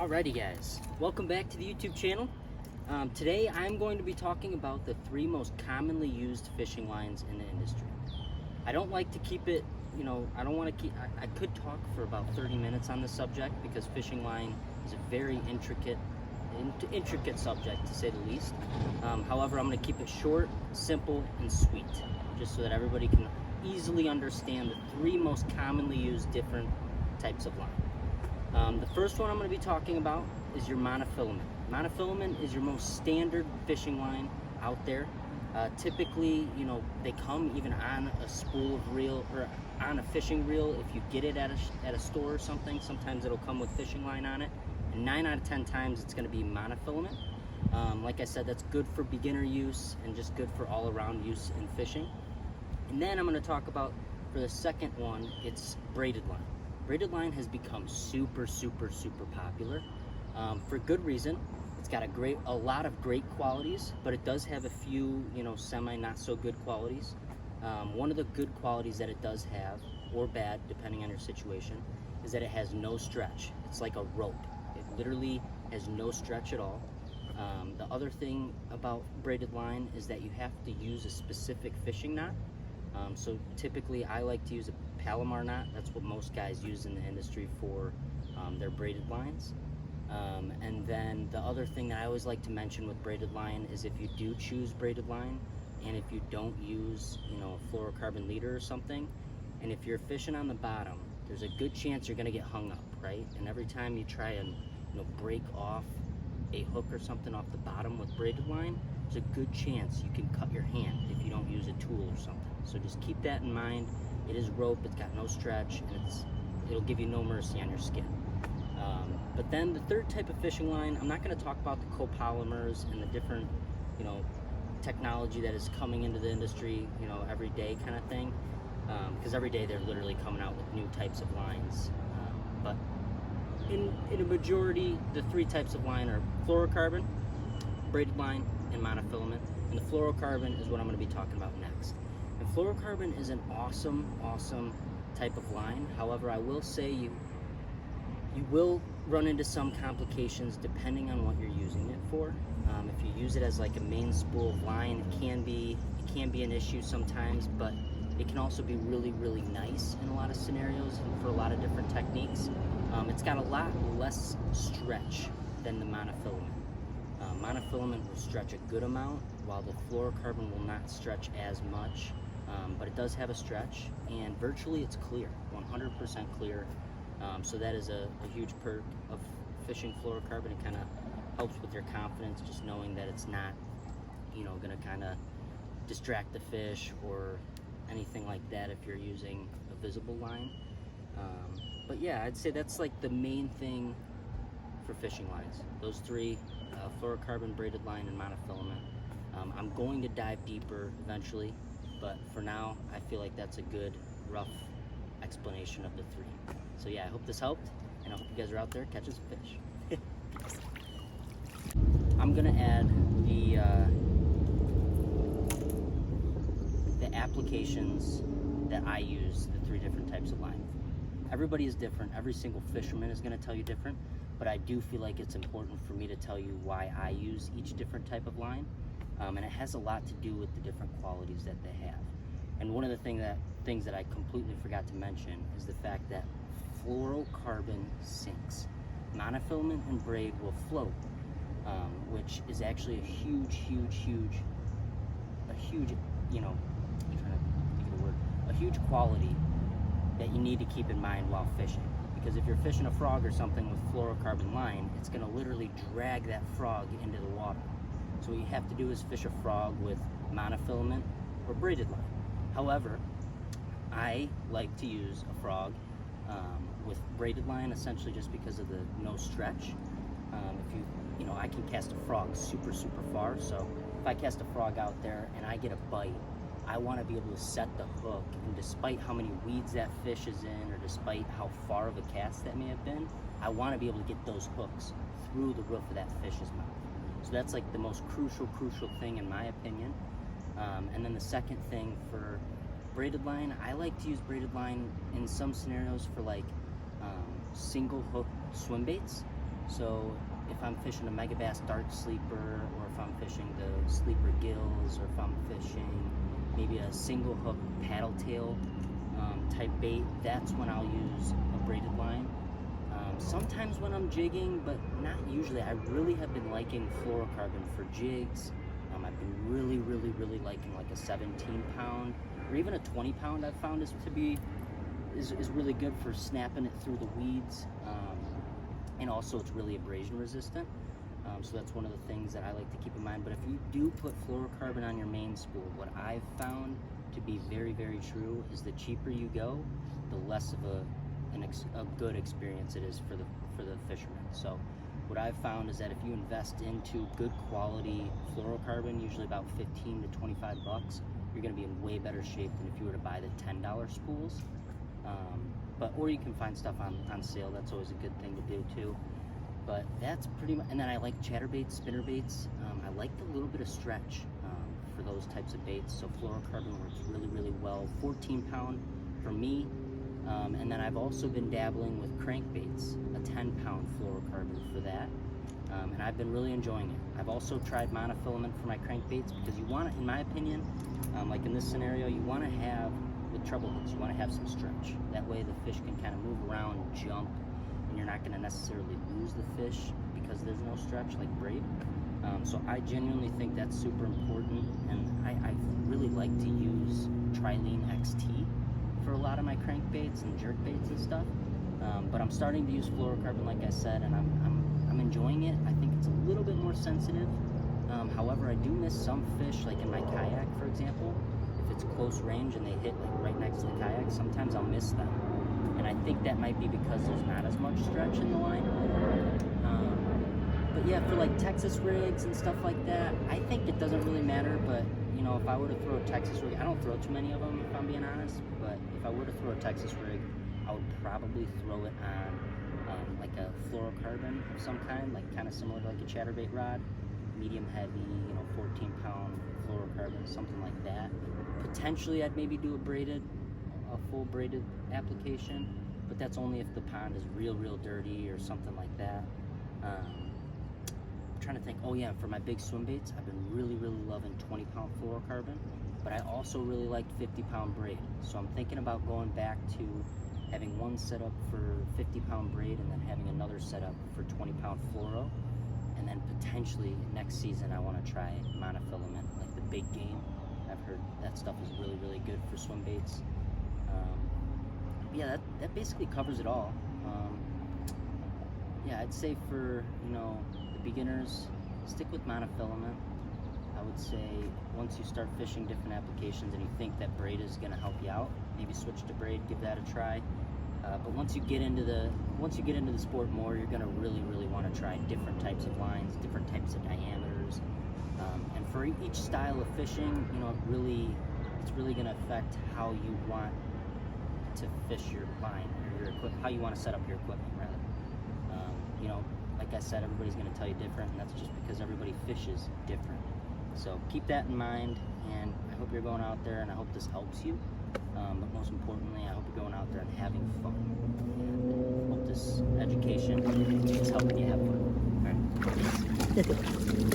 Alrighty guys, welcome back to the YouTube channel. Today I'm going to be talking about the 3 most commonly used fishing lines in the industry. I don't like to keep it, I don't want to keep, I could talk for about 30 minutes on this subject because fishing line is a very intricate subject to say the least. However, I'm going to keep it short, simple, and sweet, just so that everybody can easily understand the 3 most commonly used different types of line. The first one I'm going to be talking about is your monofilament. Monofilament is your most standard fishing line out there. Typically, they come even on a spool of reel or on a fishing reel. If you get it at a store or something, sometimes it'll come with fishing line on it. And 9 out of 10 times it's going to be monofilament. Like I said, that's good for beginner use and just good for all-around use in fishing. And then I'm going to talk about, for the second one, it's braided line. Braided line has become super popular for good reason. It's got a lot of great qualities, but it does have a few, semi not so good qualities. One of the good qualities that it does have, or bad, depending on your situation, is that it has no stretch. It's like a rope. It literally has no stretch at all. The other thing about braided line is that you have to use a specific fishing knot. So typically I like to use a Palomar knot. That's what most guys use in the industry for their braided lines. And then the other thing that I always like to mention with braided line is if you do choose braided line, and if you don't use, a fluorocarbon leader or something, and if you're fishing on the bottom, there's a good chance you're gonna get hung up, right? And every time you try and break off a hook or something off the bottom with braided line, there's a good chance you can cut your hand if you don't use a tool or something. So just keep that in mind. It is rope, it's got no stretch, and it'll give you no mercy on your skin. But then the third type of fishing line, I'm not going to talk about the copolymers and the different, technology that is coming into the industry, every day kind of thing, because every day they're literally coming out with new types of lines. But in a majority, the 3 types of line are fluorocarbon, braided line, and monofilament. And the fluorocarbon is what I'm going to be talking about next. And fluorocarbon is an awesome type of line. However, I will say you will run into some complications depending on what you're using it for. If you use it as like a main spool of line, it can be an issue sometimes, but it can also be really nice in a lot of scenarios and for a lot of different techniques. It's got a lot less stretch than the monofilament. Monofilament will stretch a good amount, while the fluorocarbon will not stretch as much, but it does have a stretch, and virtually it's clear, 100% clear. So that is a huge perk of fishing fluorocarbon. It kind of helps with your confidence, just knowing that it's not, going to kind of distract the fish or anything like that if you're using a visible line. But yeah, I'd say that's like the main thing for fishing lines. Those 3, fluorocarbon, braided line, and monofilament. I'm going to dive deeper eventually, but for now, I feel like that's a good, rough explanation of the 3. So yeah, I hope this helped, and I hope you guys are out there catching some fish. I'm gonna add the applications that I use, the 3 different types of line. Everybody is different. Every single fisherman is gonna tell you different, but I do feel like it's important for me to tell you why I use each different type of line, and it has a lot to do with the different qualities that they have. And one of the things that I completely forgot to mention is the fact that fluorocarbon sinks. Monofilament and braid will float, which is actually a huge, a huge quality that you need to keep in mind while fishing. Because if you're fishing a frog or something with fluorocarbon line, it's going to literally drag that frog into the water. So what you have to do is fish a frog with monofilament or braided line. However, I like to use a frog with braided line, essentially just because of the no stretch. If I can cast a frog super far, so if I cast a frog out there and I get a bite, I want to be able to set the hook, and despite how many weeds that fish is in, or despite how far of a cast that may have been, I want to be able to get those hooks through the roof of that fish's mouth. So that's like the most crucial thing in my opinion. And then the second thing for braided line, I like to use braided line in some scenarios for like single hook swim baits. So if I'm fishing a megabass dark sleeper, or if I'm fishing the sleeper gills, or if I'm fishing maybe a single hook paddle tail type bait, that's when I'll use a braided line. Sometimes when I'm jigging, but not usually. I really have been liking fluorocarbon for jigs. I've been really liking like a 17 pound or even a 20 pound. I've found is really good for snapping it through the weeds, and also it's really abrasion resistant. So that's one of the things that I like to keep in mind. But if you do put fluorocarbon on your main spool, what I've found to be very true is the cheaper you go, the less of a good experience it is for the fishermen. So what I've found is that if you invest into good quality fluorocarbon, usually about 15 to 25 bucks, you're going to be in way better shape than if you were to buy the $10 spools. Or you can find stuff on sale. That's always a good thing to do too. But that's pretty much. And then I like chatterbaits, spinnerbaits. I like the little bit of stretch for those types of baits. So fluorocarbon works really well. 14 pound for me. And then I've also been dabbling with crankbaits, a 10 pound fluorocarbon for that. And I've been really enjoying it. I've also tried monofilament for my crankbaits because you want to, in my opinion, like in this scenario, you want to have, with treble hooks, you want to have some stretch. That way the fish can kind of move around, jump, and you're not going to necessarily lose the fish because there's no stretch like braid. So I genuinely think that's super important, and I really like to use Trilene XT for a lot of my crankbaits and jerkbaits and stuff. But I'm starting to use fluorocarbon, like I said, and I'm enjoying it. I think it's a little bit more sensitive. However, I do miss some fish, like in my kayak, for example. If it's close range and they hit like right next to the kayak, sometimes I'll miss them. And I think that might be because there's not as much stretch in the line. But yeah, for like Texas rigs and stuff like that, I think it doesn't really matter. But you know, if I were to throw a Texas rig, I don't throw too many of them if I'm being honest. But if I were to throw a Texas rig, I would probably throw it on like a fluorocarbon of some kind, like kind of similar to like a chatterbait rod, medium heavy, 14 pound fluorocarbon, something like that. Potentially I'd maybe do a full braided application, but that's only if the pond is real dirty or something like that. I'm trying to think. Oh yeah, for my big swim baits, I've been really loving 20 pound fluorocarbon, but I also really liked 50 pound braid. So I'm thinking about going back to having one set up for 50 pound braid and then having another setup for 20 pound fluoro. And then potentially next season I want to try monofilament, like the big game. I've heard that stuff is really good for swim baits. Yeah, that basically covers it all. Yeah, I'd say for the beginners, stick with monofilament. I would say once you start fishing different applications and you think that braid is going to help you out, maybe switch to braid, give that a try. But once you get into the sport more, you're going to really want to try different types of lines, different types of diameters, and for each style of fishing, it's really going to affect how you want to fish your line or your equipment, how you want to set up your equipment rather. Like I said, everybody's going to tell you different, and that's just because everybody fishes different. So keep that in mind, and I hope you're going out there, and I hope this helps you. But most importantly, I hope you're going out there and having fun. And hope this education is helping you have fun. All right.